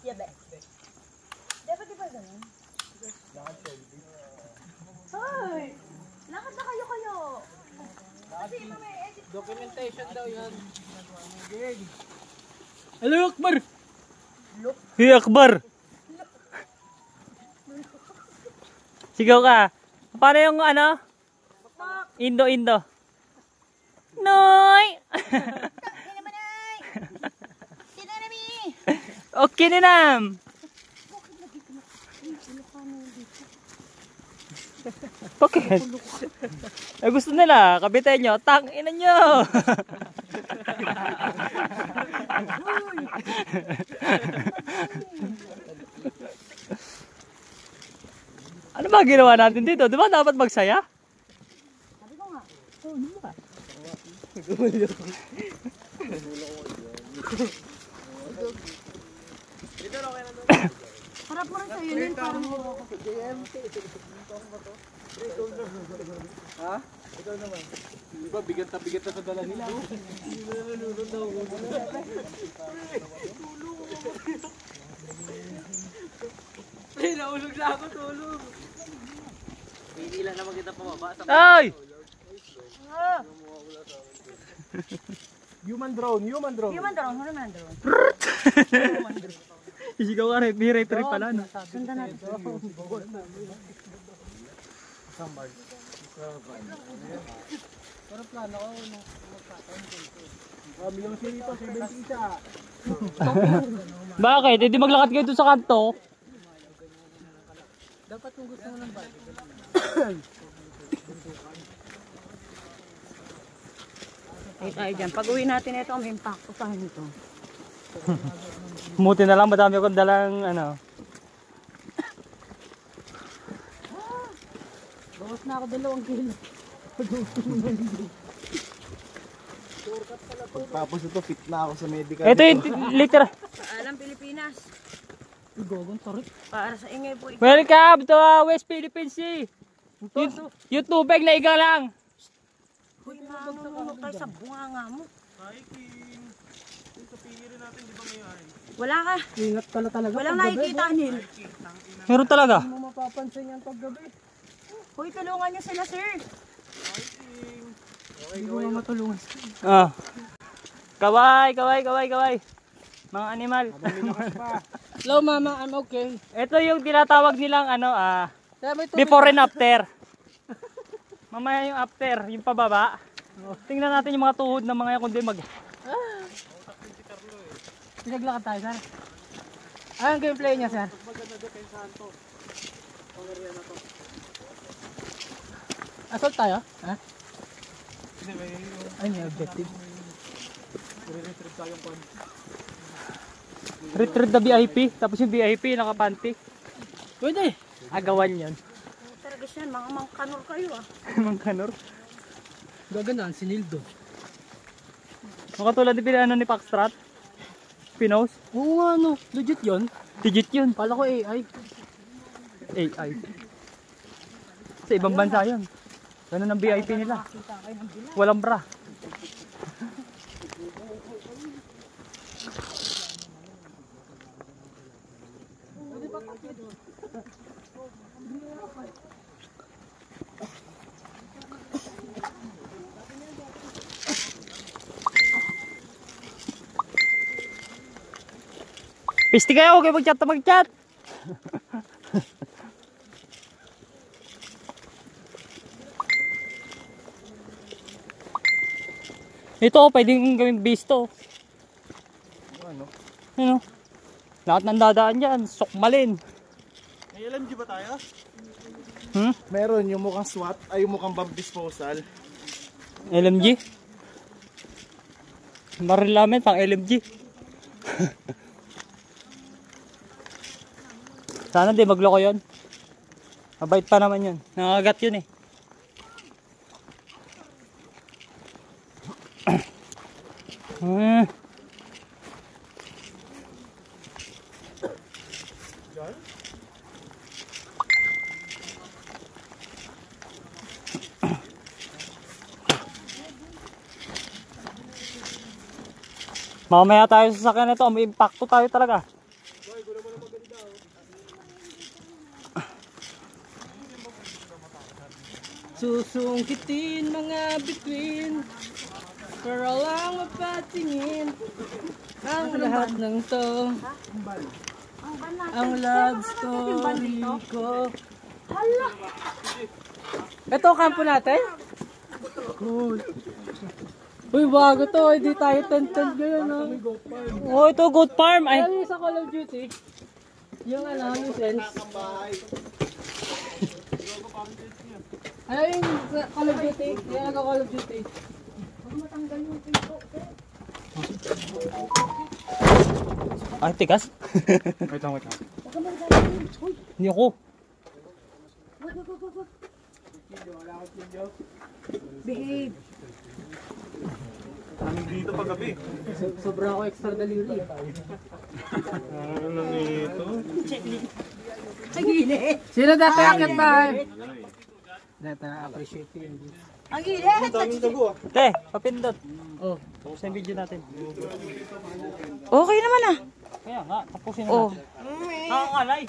Yabe. Dapat di ba ganun? Hoy! Lakad na kayo. Kasi may edit. Documentation daw yun. Hello Akbar! Hey Akbar! Sigaw ka. Paano yung ano? Indo. Noy! Okay na nam! Bakit? Eh, gusto nila, kabitin nyo, tang ina nyo! Ano ba ginawa natin dito? Di ba dapat magsaya? Sabi ko nga. Harap mo rin sa'yo yun. Parang Ha? Ikaw naman. Di ba bigat na sa dala nila? Ay, naulog na ako, tulog. Hindi lang naman kita pumaba. Ay! Human drone. Human drone. Isigaw ka rin, referee pala no? Sundan natin. Pero plano ko Kami lang siya dito, 70 isa. Bakit? Hindi maglakad kayo doon sa kanto? Dapat kung gusto mo ng bike. Ay tayo dyan. Pag uwi natin ito, may impacto pa nito. Muti na lang, madami akong dalang ano. Bawas na ako 2 kilo. Tapos ito, fit na ako sa medical. Ito yung literal. Paalam Pilipinas. Gagawin tarik. Para sa ingay po. Welcome to West Philippines Sea. Yung tubig na iga lang. Uy, manununod tayo sa bunganga mo. Hiking. Sa pihirin natin, di ba may hiking? Wala ka. Ingat pala talaga. Walang nakikita, Anil. Meron talaga. Hindi mo mapapansin yan paggabi. Uy, tulungan niyo sila, sir. Hiking. Hindi ko matulungan. Ah. Kaway. Mga animal. Hello mama, I'm okay. Ito yung tinatawag nilang ano before and after. Mamaya yung after, yung pababa. Tingnan natin yung mga tuhod ng mga yan kundi mag. Pinaglakad tayo, sir. Ano ang gameplay niya, sir? Assault tayo? Ha? Ay, may objective. Retrieve tayong pan. Retrieve the VIP, tapos yung VIP nakapanty. Pwede. Agawan yun. Talaga siya, mga mangkanor kayo ah. Mang kanor. Gagandaan si Nildo. Makatulad din ano ni Packstrat. Pinos. Oo nga, no. Legit yun. Digit yun. Pala ko AI. AI. Sa ibang bansa yun. Ganun ang VIP nila. Walang bra. Pisti kayo, huwag kayo mag-chat. Ito, pwedeng gawing bisto. Ano? Lahat ng dadaan dyan, sokmalin. May LMG ba tayo? Hmm? Meron yung mukhang SWAT, ay yung mukhang bomb disposal. LMG? Baril namin pang LMG. Sana di magloko yun. Mabait pa naman yun. Nangagat yun eh. Mamaya tayo sa sasakyan nito, may impacto tayo talaga. Susungkitin mga bituin para lang mapatingin ang lahat ng to. Ang love story ko. Ito kampo natin? Cool. Uy, bago to. Hindi tayo tent-tent ngayon, no? Oh, ito goat farm. Ay, Alam niyo sa Call of Duty? Yung ano, yung sense. Ano yung sa Call of Duty? Yung nag-Call of Duty. ay tigas. Wait lang. Hindi ako. Behave. Dito paggabi. Sobra ako extra delivery. Ano nito? Ang init. Sino dati akit ba? Dati appreciate yun. Ang init. Daming dago ah. Te, papindot. Oh. Tapusin yung video natin. Okay naman ah. Kaya nga, tapusin na Oh. natin. Nakakalay.